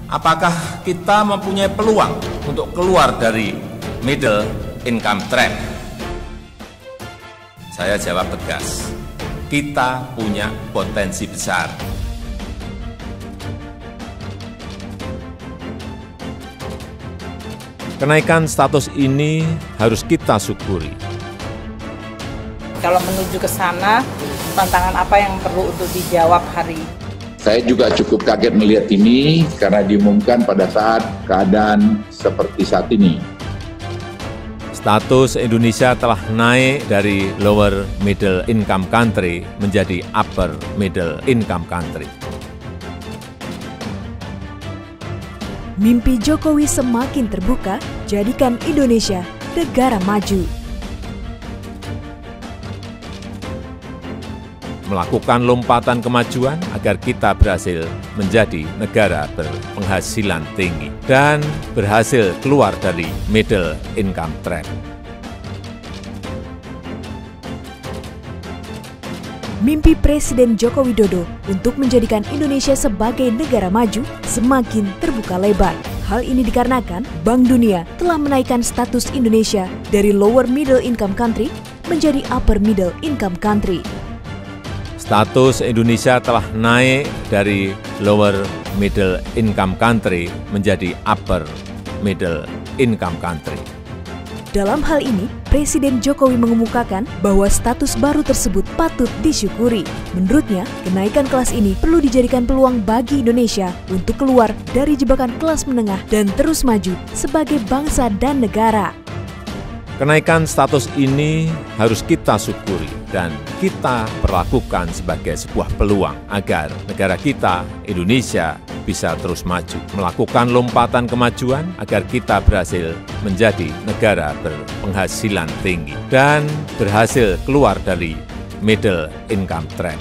Apakah kita mempunyai peluang untuk keluar dari middle income trap? Saya jawab tegas, kita punya potensi besar. Kenaikan status ini harus kita syukuri. Kalau menuju ke sana, tantangan apa yang perlu untuk dijawab hari ini? Saya juga cukup kaget melihat ini karena diumumkan pada saat keadaan seperti saat ini. Status Indonesia telah naik dari lower middle income country menjadi upper middle income country. Mimpi Jokowi semakin terbuka, jadikan Indonesia negara maju. Melakukan lompatan kemajuan agar kita berhasil menjadi negara berpenghasilan tinggi dan berhasil keluar dari middle income trap. Mimpi Presiden Joko Widodo untuk menjadikan Indonesia sebagai negara maju semakin terbuka lebar. Hal ini dikarenakan Bank Dunia telah menaikkan status Indonesia dari lower middle income country menjadi upper middle income country. Status Indonesia telah naik dari lower middle income country menjadi upper middle income country. Dalam hal ini, Presiden Jokowi mengemukakan bahwa status baru tersebut patut disyukuri. Menurutnya, kenaikan kelas ini perlu dijadikan peluang bagi Indonesia untuk keluar dari jebakan kelas menengah dan terus maju sebagai bangsa dan negara. Kenaikan status ini harus kita syukuri dan kita perlakukan sebagai sebuah peluang agar negara kita, Indonesia, bisa terus maju. Melakukan lompatan kemajuan agar kita berhasil menjadi negara berpenghasilan tinggi dan berhasil keluar dari middle income trap.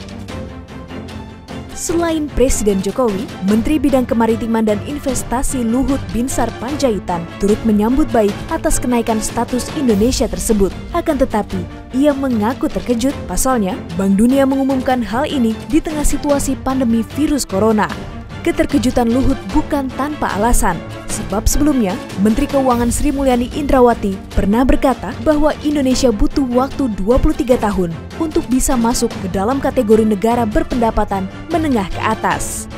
Selain Presiden Jokowi, Menteri Bidang Kemaritiman dan Investasi Luhut Binsar Panjaitan turut menyambut baik atas kenaikan status Indonesia tersebut. Akan tetapi, ia mengaku terkejut. Pasalnya, Bank Dunia mengumumkan hal ini di tengah situasi pandemi virus corona. Keterkejutan Luhut bukan tanpa alasan, sebab sebelumnya Menteri Keuangan Sri Mulyani Indrawati pernah berkata bahwa Indonesia butuh waktu 23 tahun untuk bisa masuk ke dalam kategori negara berpendapatan menengah ke atas.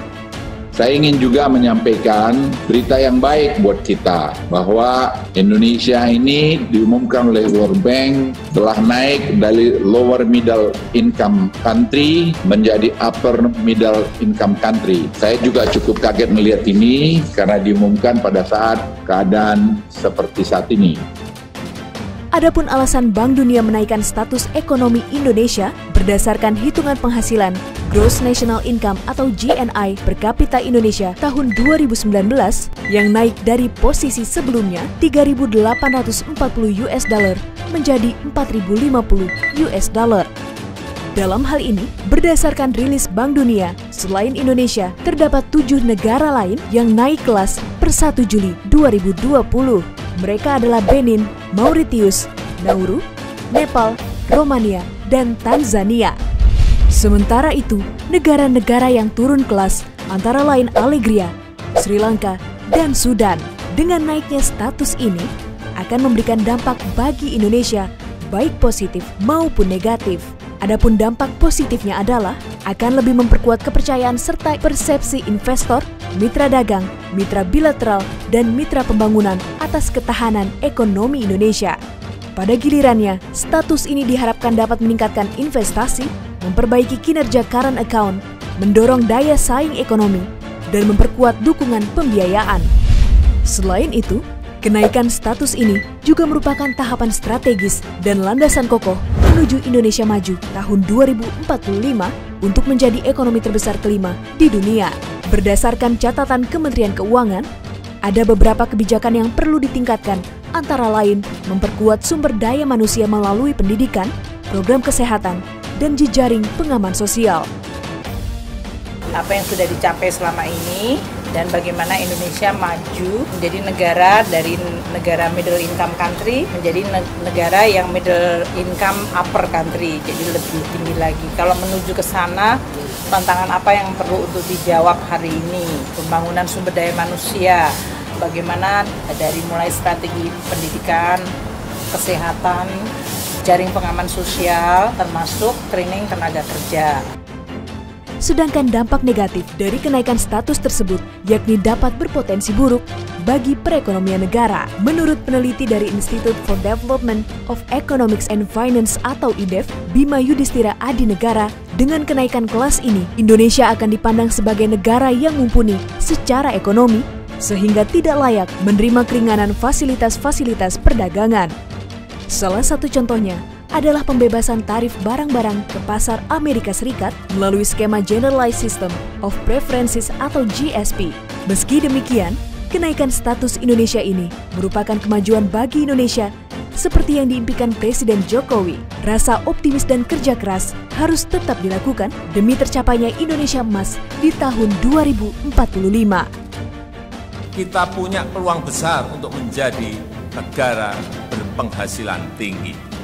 Saya ingin juga menyampaikan berita yang baik buat kita bahwa Indonesia ini diumumkan oleh World Bank telah naik dari lower middle income country menjadi upper middle income country. Saya juga cukup kaget melihat ini karena diumumkan pada saat keadaan seperti saat ini. Adapun alasan Bank Dunia menaikkan status ekonomi Indonesia berdasarkan hitungan penghasilan Gross National Income atau GNI per kapita Indonesia tahun 2019 yang naik dari posisi sebelumnya $3.840 menjadi $4.050. Dalam hal ini, berdasarkan rilis Bank Dunia, selain Indonesia, terdapat 7 negara lain yang naik kelas per 1 Juli 2020. Mereka adalah Benin, Mauritius, Nauru, Nepal, Romania, dan Tanzania. Sementara itu, negara-negara yang turun kelas antara lain Algeria, Sri Lanka, dan Sudan. Dengan naiknya status ini, akan memberikan dampak bagi Indonesia, baik positif maupun negatif. Adapun dampak positifnya adalah akan lebih memperkuat kepercayaan serta persepsi investor, mitra dagang, mitra bilateral, dan mitra pembangunan atas ketahanan ekonomi Indonesia. Pada gilirannya, status ini diharapkan dapat meningkatkan investasi, memperbaiki kinerja current account, mendorong daya saing ekonomi, dan memperkuat dukungan pembiayaan. Selain itu, kenaikan status ini juga merupakan tahapan strategis dan landasan kokoh menuju Indonesia Maju tahun 2045 untuk menjadi ekonomi terbesar kelima di dunia. Berdasarkan catatan Kementerian Keuangan, ada beberapa kebijakan yang perlu ditingkatkan, antara lain memperkuat sumber daya manusia melalui pendidikan, program kesehatan, dan jejaring pengaman sosial. Apa yang sudah dicapai selama ini dan bagaimana Indonesia maju menjadi negara dari negara middle income country menjadi negara yang middle income upper country, jadi lebih tinggi lagi. Kalau menuju ke sana, tantangan apa yang perlu untuk dijawab hari ini, pembangunan sumber daya manusia, bagaimana dari mulai strategi pendidikan, kesehatan, jaring pengaman sosial, termasuk training tenaga kerja. Sedangkan dampak negatif dari kenaikan status tersebut yakni dapat berpotensi buruk bagi perekonomian negara. Menurut peneliti dari Institute for Development of Economics and Finance atau IDEF, Bima Yudhistira Adinegara, dengan kenaikan kelas ini, Indonesia akan dipandang sebagai negara yang mumpuni secara ekonomi sehingga tidak layak menerima keringanan fasilitas-fasilitas perdagangan. Salah satu contohnya adalah pembebasan tarif barang-barang ke pasar Amerika Serikat melalui skema Generalized System of Preferences atau GSP. Meski demikian, kenaikan status Indonesia ini merupakan kemajuan bagi Indonesia seperti yang diimpikan Presiden Jokowi. Rasa optimis dan kerja keras harus tetap dilakukan demi tercapainya Indonesia Emas di tahun 2045. Kita punya peluang besar untuk menjadi negara berpenghasilan tinggi.